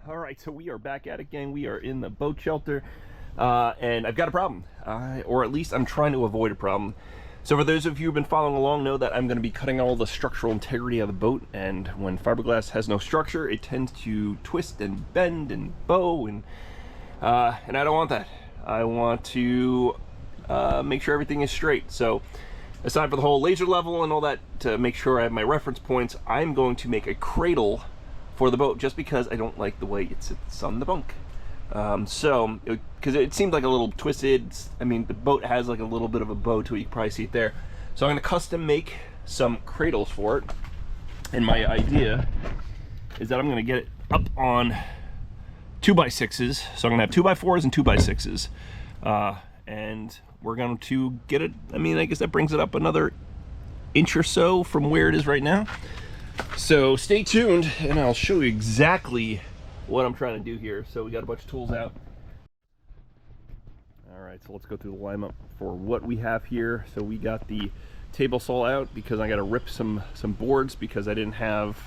All right, so we are back at it again. We are in the boat shelter, and I've got a problem, or at least I'm trying to avoid a problem. So for those of you who've been following along know that I'm going to be cutting all the structural integrity of the boat, and when fiberglass has no structure, it tends to twist and bend and bow, and I don't want that. I want to make sure everything is straight. So aside from the whole laser level and all that, to make sure I have my reference points, I'm going to make a cradle for the boat, just because I don't like the way it sits on the bunk. Because it seemed like a little twisted. I mean, the boat has like a little bit of a bow to it. You can probably see it there. So I'm going to custom make some cradles for it. And my idea is that I'm going to get it up on 2x6s. So I'm going to have 2x4s and 2x6s. And we're going to get it. I mean, I guess that brings it up another inch or so from where it is right now. So stay tuned and I'll show you exactly what I'm trying to do here. So we got a bunch of tools out. All right, so let's go through the lineup for what we have here. So we got the table saw out because I got to rip some boards because I didn't have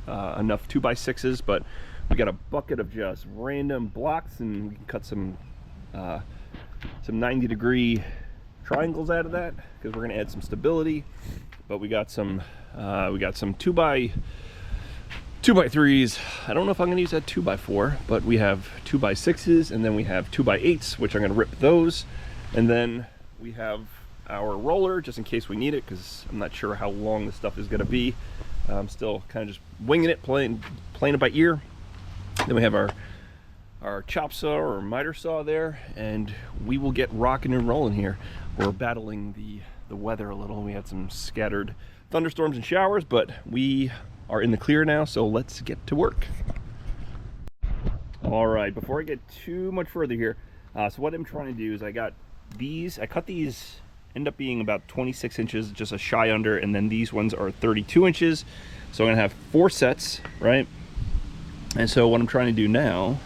enough 2x6s, but we got a bucket of just random blocks, and we can cut some 90-degree triangles out of that because we're going to add some stability. But we got some 2x3s. I don't know if I'm going to use that 2x4, but we have 2x6s, and then we have 2x8s, which I'm going to rip those. And then we have our roller, just in case we need it, because I'm not sure how long this stuff is going to be. I'm still kind of just winging it, playing it by ear. Then we have our chop saw or miter saw there, and we will get rocking and rolling here. We're battling the weather a little. We had some scattered thunderstorms and showers, but we are in the clear now, so let's get to work. All right, before I get too much further here, so what I'm trying to do is I cut these, end up being about 26 inches, just a shy under, and then these ones are 32 inches. So I'm gonna have 4 sets, right? And so what I'm trying to do now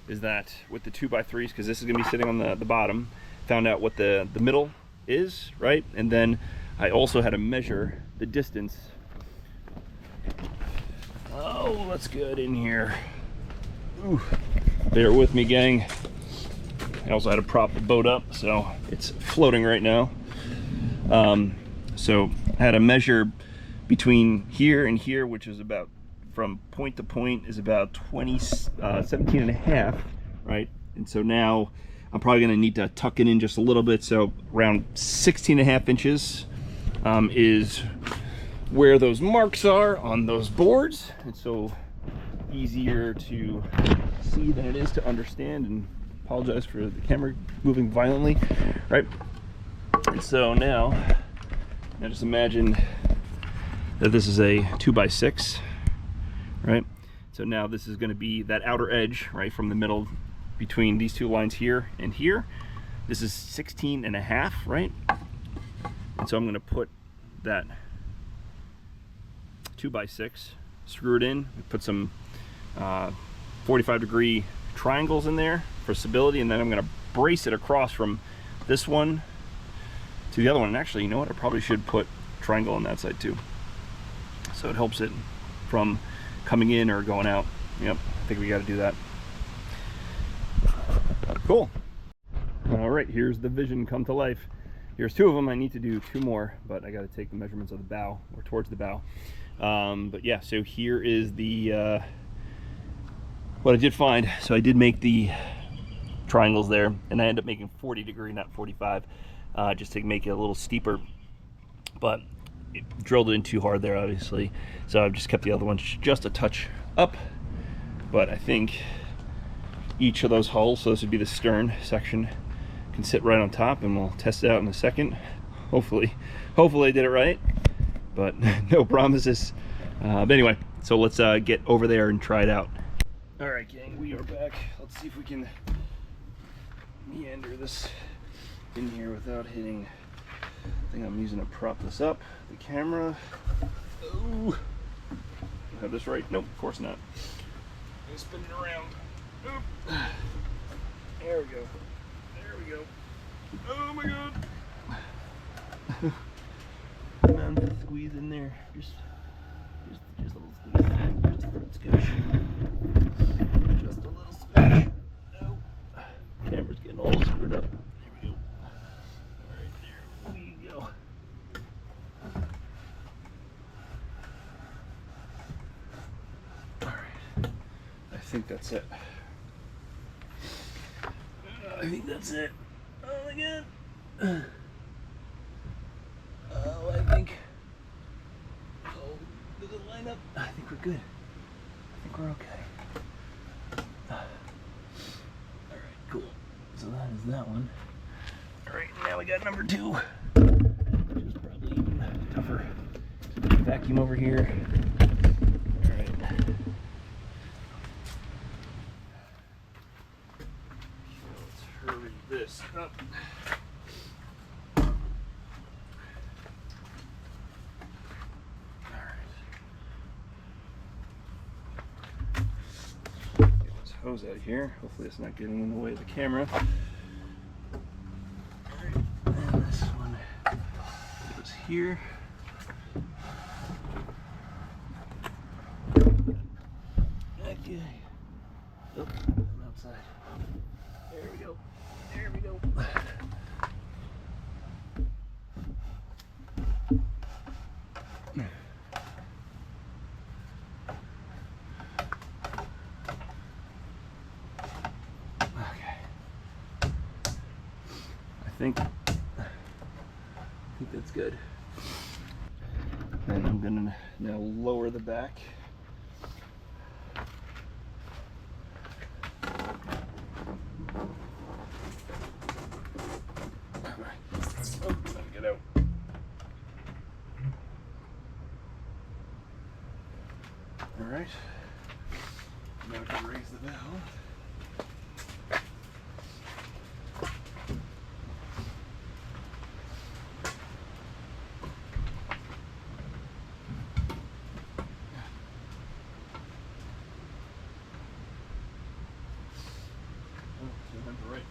is that with the 2x3s, because this is gonna be sitting on the bottom, found out what the middle is, right? And then I also had to measure the distance. Oh, let's get in here. Ooh, bear with me, gang. I also had to prop the boat up, so it's floating right now. So I had to measure between here and here, which is about, from point to point, is about 17 and a half, right? And so now I'm probably gonna need to tuck it in just a little bit. So around 16 and a half inches is where those marks are on those boards. And so easier to see than it is to understand, and apologize for the camera moving violently, right? And so now just imagine that this is a 2x6, right? So now this is going to be that outer edge, right, from the middle between these two lines here and here. This is 16 and a half, right? And so I'm going to put that 2x6, screw it in, put some 45-degree triangles in there for stability, and then I'm going to brace it across from this one to the other one. And actually, you know what, I probably should put triangle on that side too, so it helps it from coming in or going out. Yep, I think we got to do that. Cool. All right, here's the vision come to life. Here's 2 of them. I need to do 2 more, but I got to take the measurements of the bow, or towards the bow. But yeah, so here is the what I did find. So I did make the triangles there, and I ended up making 40-degree, not 45, just to make it a little steeper. But it drilled it in too hard there, obviously. So I've just kept the other ones just a touch up. But I think each of those hulls, so this would be the stern section, can sit right on top, and we'll test it out in a second. Hopefully I did it right, but no promises. But anyway, so let's get over there and try it out. All right, gang, we are back. Let's see if we can meander this in here without hitting. I think I'm using to prop this up, the camera. Ooh. Have this right? Nope, of course not. I'm gonna spin it around. Oop. There we go. There we go. Oh my god. Come on, squeeze in there. Just a little squeeze. Just a little squeeze. think that's it. I think that's it. Oh my god. Oh, I think. Oh, does it line up? I think we're good. I think we're okay. Alright, cool. So that is that one. Alright, now we got number 2. Which is probably even tougher. Vacuum over here. Alright. Let's hurry this up. Hose out of here. Hopefully it's not getting in the way of the camera. Alright, and this one goes here. Okay. Oh, I'm outside. There we go. There we go. I think that's good. And I'm gonna now lower the back. Oh, let me get out. All right. Now I can raise the valve. Right.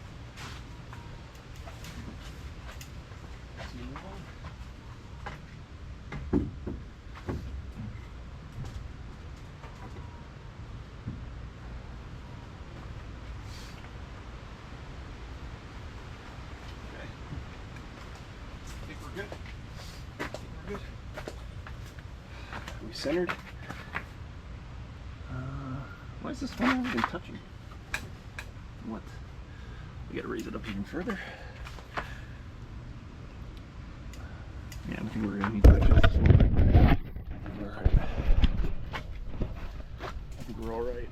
Are we centered? Why is this one not even touching? What? We gotta raise it up even further. Yeah, I think we're gonna need to adjust this one. Alright. I think we're alright.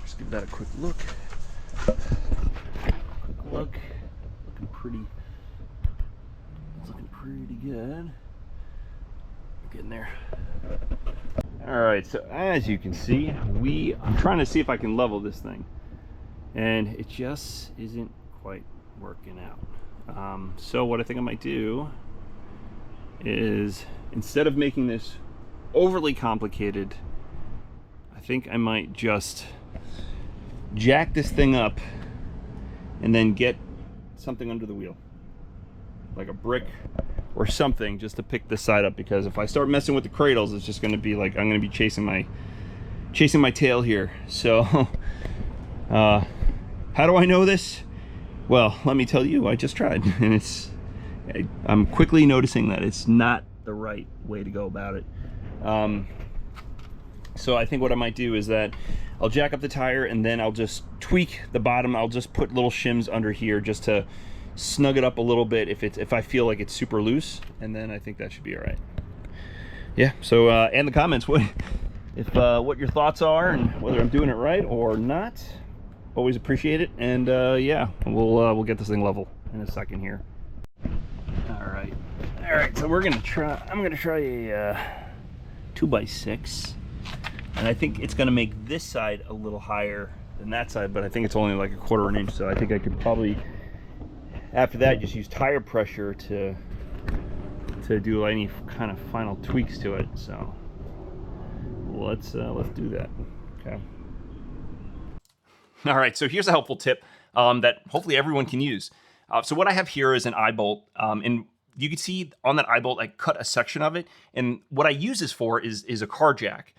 Just give that a quick look. Quick look. Looking pretty. It's looking pretty good. Getting there. Alright, so as you can see, I'm trying to see if I can level this thing. And it just isn't quite working out. So what I think I might do is, instead of making this overly complicated, I think I might just jack this thing up and then get something under the wheel. Like a brick or something, just to pick this side up, because if I start messing with the cradles, it's just gonna be like I'm gonna be chasing my tail here. So how do I know this? Well, let me tell you, I just tried, and I'm quickly noticing that it's not the right way to go about it. So I think what I might do is that I'll jack up the tire, and then I'll just tweak the bottom. I'll just put little shims under here just to snug it up a little bit if I feel like it's super loose, and then I think that should be all right. Yeah, so and the comments, what your thoughts are and whether I'm doing it right or not. Always appreciate it, and yeah, we'll get this thing level in a second here. All right, so I'm gonna try a 2x6, and I think it's gonna make this side a little higher than that side, but I think it's only like a 1/4 inch, so I think I could probably, after that, just use tire pressure to do any kind of final tweaks to it. So let's do that. Okay. All right, so here's a helpful tip that hopefully everyone can use. So what I have here is an eye bolt, and you can see on that eye bolt, I cut a section of it, and what I use this for is a car jack.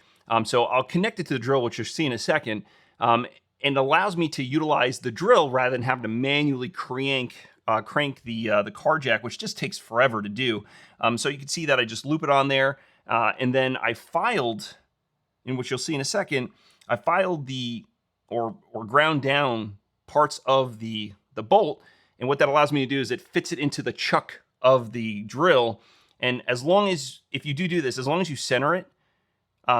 So I'll connect it to the drill, which you'll see in a second, and allows me to utilize the drill rather than having to manually crank the car jack, which just takes forever to do. So you can see that I just loop it on there, and then I filed in which you'll see in a second, I filed or ground down parts of the bolt, and what that allows me to do is it fits it into the chuck of the drill. And as long as, if you do this, as long as you center it,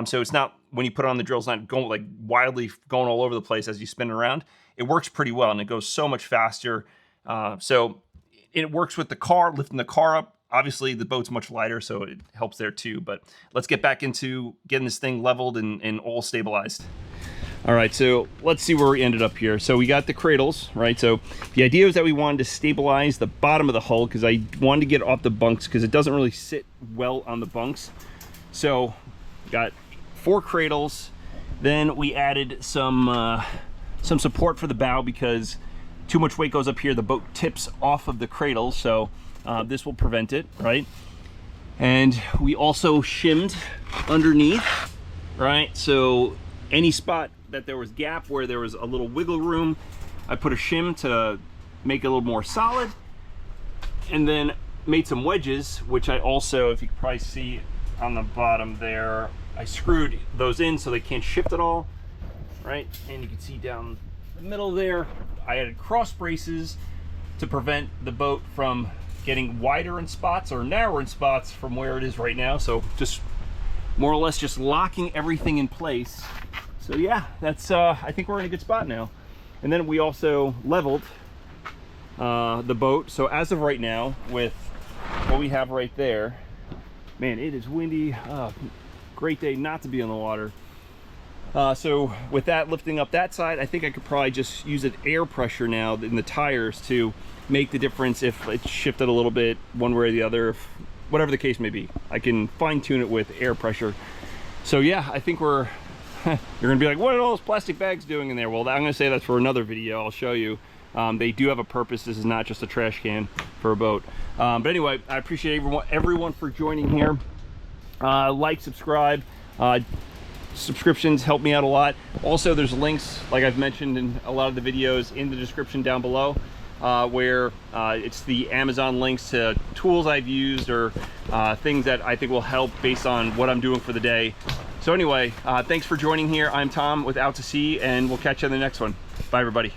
so it's not, when you put it on the drill, it's not going like wildly going all over the place as you spin it around, it works pretty well, and it goes so much faster. So it works with the car, lifting the car up. Obviously the boat's much lighter, so it helps there too, but let's get back into getting this thing leveled and all stabilized. All right, so let's see where we ended up here. So we got the cradles, right? So the idea was that we wanted to stabilize the bottom of the hull because I wanted to get off the bunks because it doesn't really sit well on the bunks. So got 4 cradles. Then we added some support for the bow because too much weight goes up here, the boat tips off of the cradles. So this will prevent it, right? And we also shimmed underneath, right? So any spot that there was gap where there was a little wiggle room, I put a shim to make it a little more solid, and then made some wedges, which I also, if you can probably see on the bottom there, I screwed those in so they can't shift at all, right? And you can see down the middle there, I added cross braces to prevent the boat from getting wider in spots or narrower in spots from where it is right now. So just more or less just locking everything in place. So yeah, that's I think we're in a good spot now. And then we also leveled the boat. So as of right now, with what we have right there, man, it is windy. Great day not to be on the water. So with that, lifting up that side, I think I could probably just use an air pressure now in the tires to make the difference if it's shifted a little bit one way or the other, whatever the case may be. I can fine tune it with air pressure. So yeah, I think we're, you're gonna be like, what are all those plastic bags doing in there? Well, I'm gonna say that's for another video. I'll show you. They do have a purpose. This is not just a trash can for a boat. But anyway, I appreciate everyone for joining here. Like, subscribe. Subscriptions help me out a lot. Also, there's links, like I've mentioned in a lot of the videos, in the description down below, where it's the Amazon links to tools I've used or things that I think will help based on what I'm doing for the day. So anyway, thanks for joining here. I'm Tom with Out to Sea, and we'll catch you in the next one. Bye, everybody.